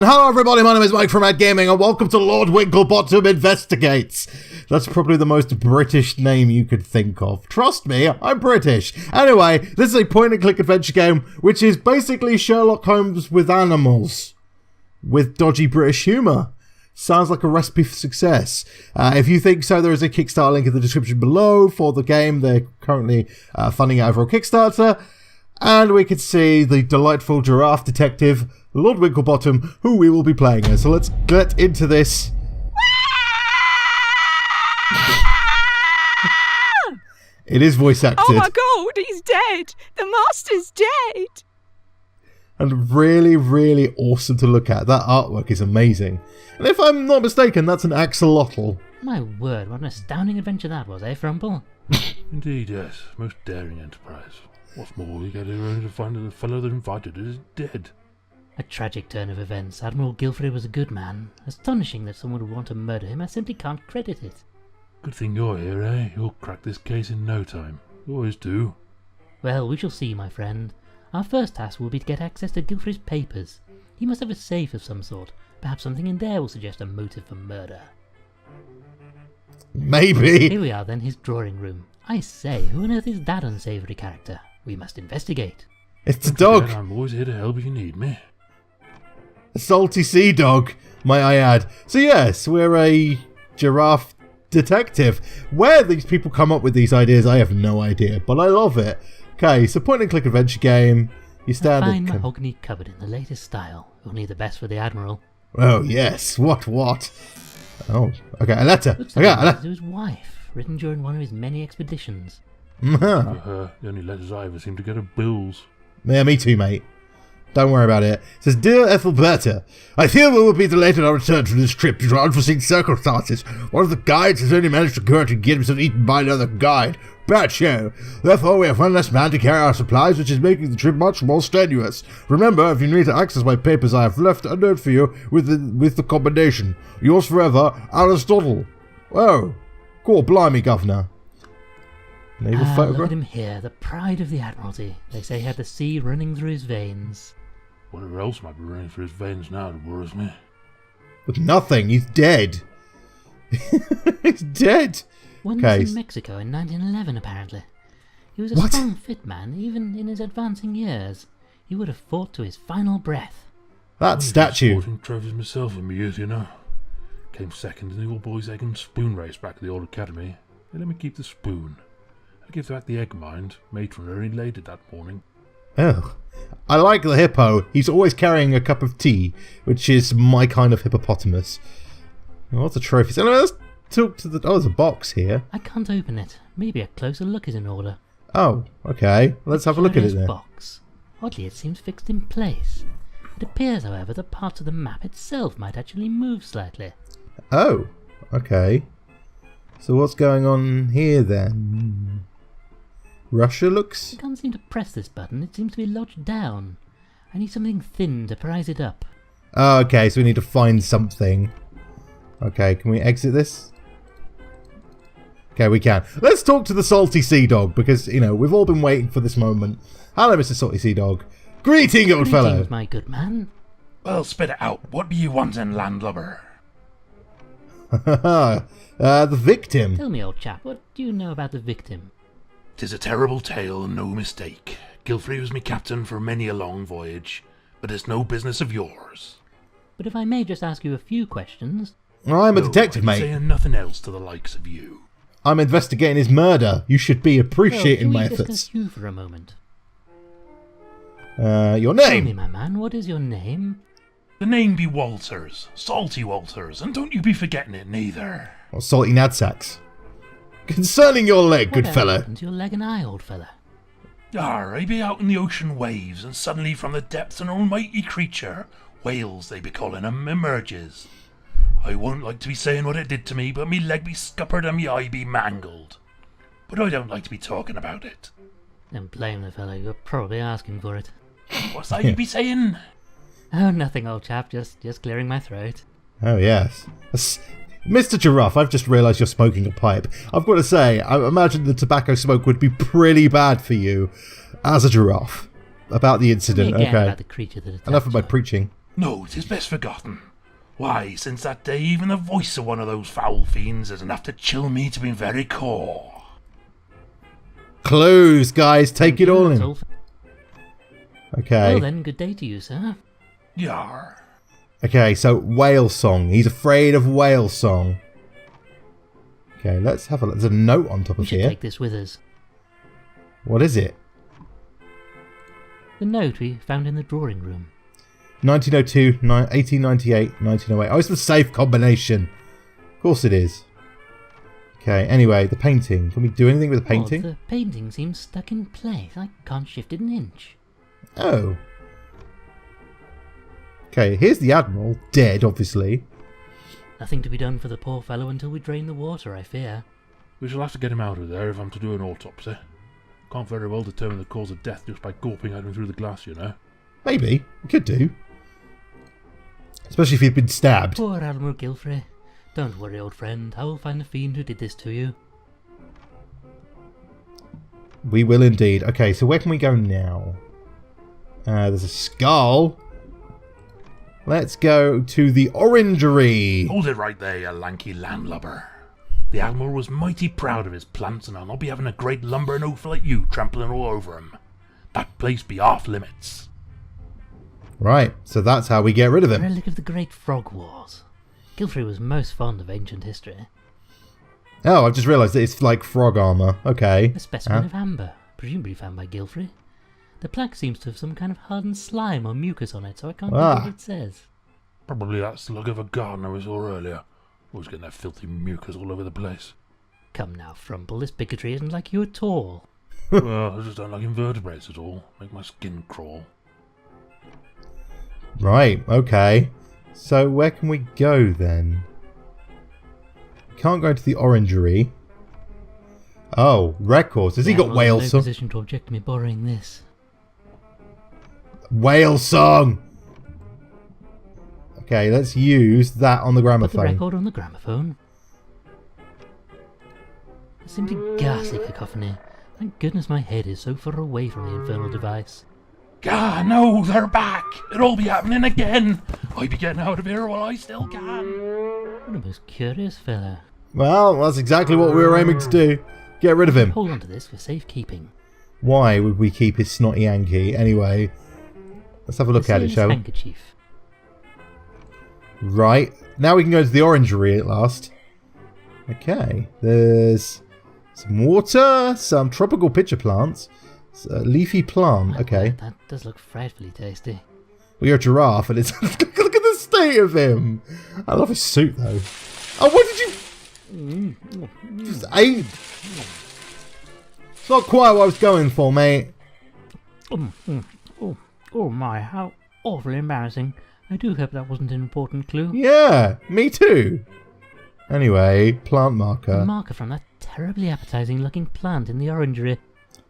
Hello everybody, my name is Mike from m.a.d Gaming and welcome to Lord Winklebottom Investigates. That's probably the most British name you could think of. Trust me, I'm British. Anyway, this is a point-and-click adventure game which is basically Sherlock Holmes with animals. With dodgy British humour. Sounds like a recipe for success. If you think so, there is a Kickstarter link in the description below for the game. They're currently funding it over on Kickstarter. And we can see the delightful giraffe detective, Lord Winklebottom, who we will be playing as. So let's get into this. It is voice acted. Oh my god, he's dead! The master's dead! And really, really awesome to look at. That artwork is amazing. And if I'm not mistaken, that's an axolotl. My word, what an astounding adventure that was, eh, Frumple? Indeed, yes. Most daring enterprise. What's more, we get around to find that the fellow that invited us is dead. A tragic turn of events. Admiral Guilfrey was a good man. Astonishing that someone would want to murder him. I simply can't credit it. Good thing you're here, eh? You'll crack this case in no time. You always do. Well, we shall see, my friend. Our first task will be to get access to Guilfrey's papers. He must have a safe of some sort. Perhaps something in there will suggest a motive for murder. Maybe. Here we are then, his drawing room. I say, who on earth is that unsavoury character? We must investigate. It's a dog. I'm always here to help if you need me. A salty sea dog, might I add. So yes, we're a giraffe detective. Where these people come up with these ideas, I have no idea, but I love it. Okay, so point-and-click adventure game. You standard. A fine mahogany cupboard in the latest style. Only the best for the Admiral. Oh yes, what? Oh, okay, a letter. Looks Okay, like a it was letter. to his wife, written during one of his many expeditions. For her, the only letters I ever seem to get are bills. Yeah, me too, mate. Don't worry about it. It says, Dear Ethelberta, I fear we will be delayed in our return from this trip due to unforeseen circumstances. One of the guides has only managed to go out and get himself eaten by another guide. Bad show. Therefore, we have one less man to carry our supplies, which is making the trip much more strenuous. Remember, if you need to access my papers, I have left a note for you with the combination. Yours forever, Aristotle. Oh, cool, blimey, Governor. Naval Look photograph. at him here, the pride of the Admiralty. They say he had the sea running through his veins. Whatever else might be running through his veins now that worries me. With nothing, he's dead. He's dead. Once Okay. in Mexico in 1911, apparently. He was a What? strong, fit man, even in his advancing years. He would have fought to his final breath. That statue. Sporting trophies myself in my youth, you know. Came second in the old boys' egg and spoon race back at the old academy. They let me keep the spoon. I give back the egg, mind. Matron already laid it that morning. Oh, I like the hippo. He's always carrying a cup of tea, which is my kind of hippopotamus. Lots of trophies. Anyway, let's talk to the... Oh, there's a box here. I can't open it. Maybe a closer look is in order. Oh, okay. Let's have a look at it Curious then. box. Oddly, it seems fixed in place. It appears, however, that parts of the map itself might actually move slightly. Oh, okay. So what's going on here then? Russia looks... I can't seem to press this button. It seems to be lodged down. I need something thin to prise it up. Oh, okay, so we need to find something. Okay, can we exit this? Okay, we can. Let's talk to the salty sea dog, because, you know, we've all been waiting for this moment. Hello, Mr. Salty Sea Dog. Greeting, old fellow. Greetings, my good man. Well, spit it out. What be you wanting, landlubber? The victim. Tell me, old chap, what do you know about the victim? 'Tis a terrible tale and no mistake. Guilfrey was me captain for many a long voyage, but it's no business of yours. But if I may just ask you a few questions... I'm a No, detective, I'm mate. saying nothing else to the likes of you. I'm investigating his murder. You should be appreciating well, my can we efforts. discuss you for a moment? Your Tell me, name? my man, what is your name? The name be Walters, Salty Walters, and don't you be forgetting it neither. Or salty nadsacks. Concerning your leg, good What fella. happened to your leg and eye, old fella? I be out in the ocean waves, and suddenly from the depths an almighty creature, whales they be calling 'em, emerges. I won't like to be saying what it did to me, but me leg be scuppered and me eye be mangled. But I don't like to be talking about it. Don't blame the fellow, you're probably asking for it. What's that you be saying? Oh, nothing, old chap, just clearing my throat. Oh, yes. Mr. Giraffe, I've just realised you're smoking a pipe. I've got to say, I imagine the tobacco smoke would be pretty bad for you as a giraffe. About the incident, Tell me again okay. about the creature that attacked Enough of my you. preaching. No, 'tis best forgotten. Why, since that day, even the voice of one of those foul fiends is enough to chill me to my very core. Clues, guys. Take it all That's in. all for- Okay. Well then, good day to you, sir. Yar. Okay, so whale song. He's afraid of whale song. Okay, let's have a look. There's a note on top We of should here. take this with us. What is it? The note we found in the drawing room. 1902, 1898, 1908. Oh, it's the safe combination. Of course it is. Okay, anyway, the painting. Can we do anything with the painting? Oh, the painting seems stuck in place. I can't shift it an inch. Oh. Okay, here's the Admiral. Dead, obviously. Nothing to be done for the poor fellow until we drain the water, I fear. We shall have to get him out of there if I'm to do an autopsy. Can't very well determine the cause of death just by gawping at him through the glass, you know. Maybe. We could do. Especially if he'd been stabbed. Poor Admiral Gilfrey. Don't worry, old friend. I will find the fiend who did this to you. We will indeed. Okay, so where can we go now? There's a skull. Let's go to the orangery. Hold it right there, you lanky landlubber. The Admiral was mighty proud of his plants, and I'll not be having a great lumbering oaf like you trampling all over him. That place be off limits. Right, so that's how we get rid of him. Relic of the Great Frog Wars. Gilfrey was most fond of ancient history. Oh, I've just realised that it's like frog armour. Okay. A specimen of amber, presumably found by Gilfrey. The plaque seems to have some kind of hardened slime or mucus on it, so I can't read what it says. Probably that slug of a gardener we saw earlier. Always getting that filthy mucus all over the place. Come now, Frumple, this bigotry isn't like you at all. Well, I just don't like invertebrates at all. Make my skin crawl. Right, okay. So where can we go then? Can't go into the orangery. Oh, records. Has he got Admiral's whale in no song? position to object to me borrowing this. Whale song! Okay, let's use that on the Put the gramophone. record on the gramophone. A simply ghastly cacophony. Thank goodness my head is so far away from the infernal device. Gah, no, they're back. It'll be happening again. I be getting out of here while I still can. What a most curious fellow. Well, that's exactly what we were aiming to do. Get rid of him. Hold on to this for safekeeping. Why would we keep his snotty Yankee? Anyway, let's have a look The at it, sailor's shall we? handkerchief. Right. Now we can go to the orangery at last. Okay. There's some water, some tropical pitcher plants, a leafy plant. Okay. That does look frightfully tasty. Well, you're a giraffe, and it's look at the state of him. I love his suit though. Oh, what did you? Just ate. It's not quite what I was going for, mate. Oh my, how awfully embarrassing. I do hope that wasn't an important clue. Yeah, me too. Anyway, plant A marker. marker from that terribly appetizing looking plant in the orangery.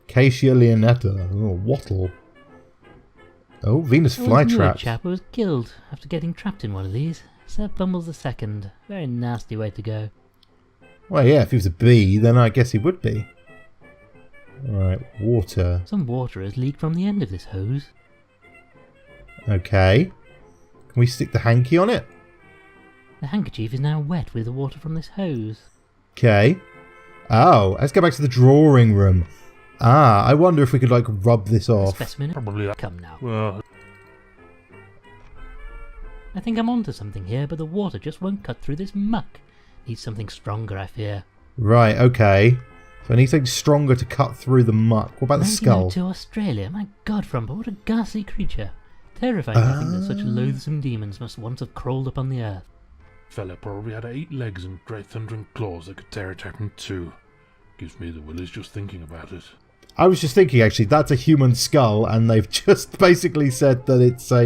Acacia leonetta. Oh, wattle. Oh, Venus There was a flytrap. chap who was killed after getting trapped in one of these. Sir Bumbles II. Very nasty way to go. Well, yeah, if he was a bee, then I guess he would be. Alright, water. Some water has leaked from the end of this hose. Okay. Can we stick the hanky on it? The handkerchief is now wet with the water from this hose. Okay. Oh, let's go back to the drawing room. Ah, I wonder if we could, like, rub this A off. specimen. Probably that. Come now. Well, I think I'm onto something here, but the water just won't cut through this muck. Needs something stronger, I fear. Right, okay. So I need something stronger to cut through the muck. What about the skull? To Australia. My God, Frumper, what a ghastly creature. Terrifying to think that such loathsome demons must once have crawled upon the earth. fella probably had 8 legs and great thundering claws that could tear it out in two. Gives me the willies just thinking about it. I was just thinking, actually, that's a human skull, and they've just basically said that it's a,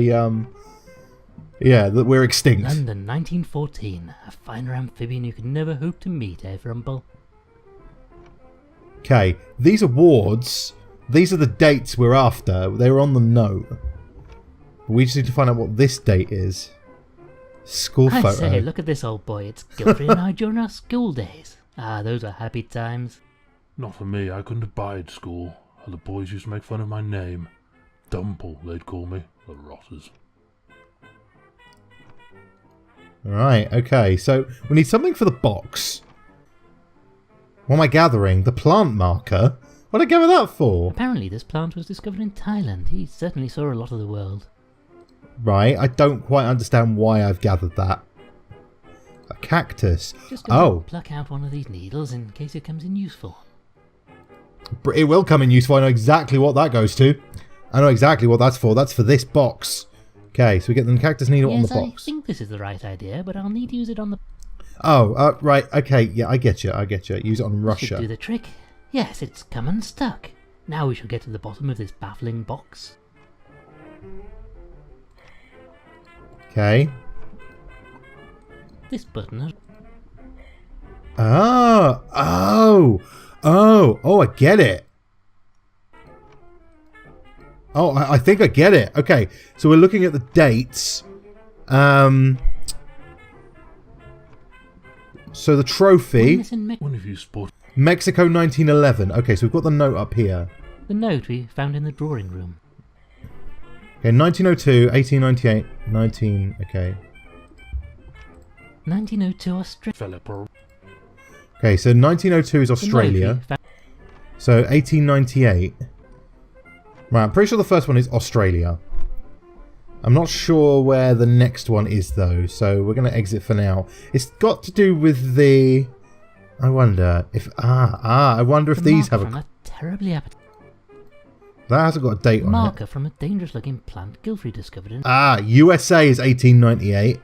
yeah, that we're extinct. London, 1914. A finer amphibian you could never hope to meet, eh, Frumple? Okay, these awards, these are the dates we're after. They were on the note. We just need to find out what this date is. School I photo. say, look at this old boy. It's Gilfrey and I during our school days. Ah, those are happy times. Not for me, I couldn't abide school, and the boys used to make fun of my name. Dumple, they'd call me, the rotters. Right, okay. So we need something for the box. What am I gathering? The plant marker? What did I gather that for? Apparently this plant was discovered in Thailand. He certainly saw a lot of the world. Right, I don't quite understand why I've gathered that. A cactus. Just going Oh, to pluck out one of these needles in case it comes in useful. it will come in useful. I know exactly what that goes to. I know exactly what that's for. That's for this box. Okay, so we get the cactus needle on the box. I think this is the right idea, but I'll need to use it on the... Oh, right, okay, yeah, I get you. Use it on Should Russia. do the trick. Yes, it's come unstuck. Now we shall get to the bottom of this baffling box. Okay. This button has... Oh, I get it. Oh, I think I get it. Okay, so we're looking at the dates. So the trophy, One of you sport. Mexico 1911. Okay, so we've got the note up here. The note we found in the drawing room. Okay, 1902, 1898, okay. 1902 Australia. Developer. Okay, so 1902 is Australia. So 1898. Right, I'm pretty sure the first one is Australia. I'm not sure where the next one is though, so we're going to exit for now. It's got to do with the... I wonder if... I wonder if these have a... Terribly appetizing. That hasn't got a date on it. Marker from a dangerous-looking plant Gilfrey discovered in... USA is 1898.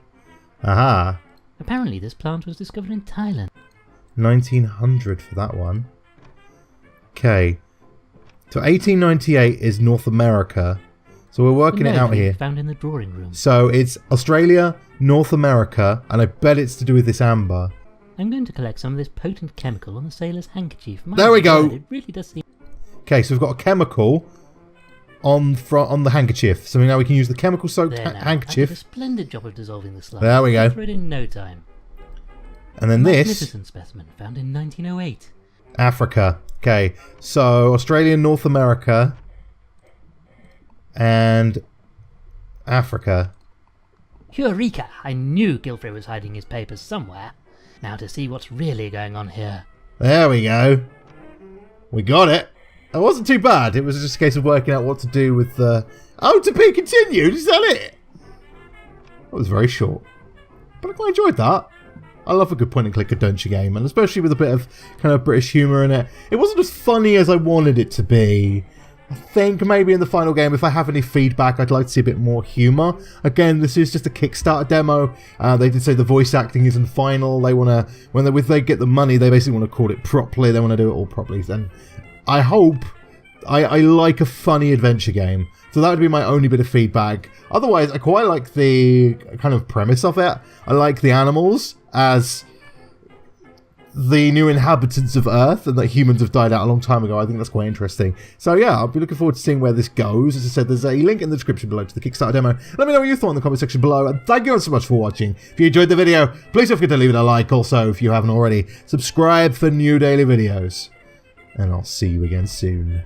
Aha. Apparently this plant was discovered in Thailand. 1900 for that one. Okay. So 1898 is North America. So we're working it out here. Found in the drawing room. So it's Australia, North America, and I bet it's to do with this amber. I'm going to collect some of this potent chemical on the sailor's handkerchief. There we go. It really does seem... Okay, so we've got a chemical on the handkerchief. So now we can use the chemical soaked There now. I did a handkerchief. splendid job of dissolving the slime. There we go. Through it in no time. And then this, Magnificent specimen found in 1908. Africa. Okay, so Australia, North America, and Africa. Eureka! I knew Gilfrey was hiding his papers somewhere. Now to see what's really going on here. There we go. We got it. It wasn't too bad. It was just a case of working out what to do with the... Oh, to be continued? Is that it? That was very short. But I quite enjoyed that. I love a good point-and-click adventure game, and especially with a bit of kind of British humour in it. It wasn't as funny as I wanted it to be. I think maybe in the final game, if I have any feedback, I'd like to see a bit more humour. Again, this is just a Kickstarter demo. They did say the voice acting isn't final. They want to, when they get the money, they basically want to call it properly. They want to do it all properly. And I hope I like a funny adventure game. So that would be my only bit of feedback. Otherwise, I quite like the kind of premise of it. I like the animals as the new inhabitants of Earth, and that humans have died out a long time ago. I think that's quite interesting. So yeah, I'll be looking forward to seeing where this goes. As I said, there's a link in the description below to the Kickstarter demo. Let me know what you thought in the comment section below, and thank you so much for watching. If you enjoyed the video, please don't forget to leave it a like. Also, if you haven't already, subscribe for new daily videos. And I'll see you again soon.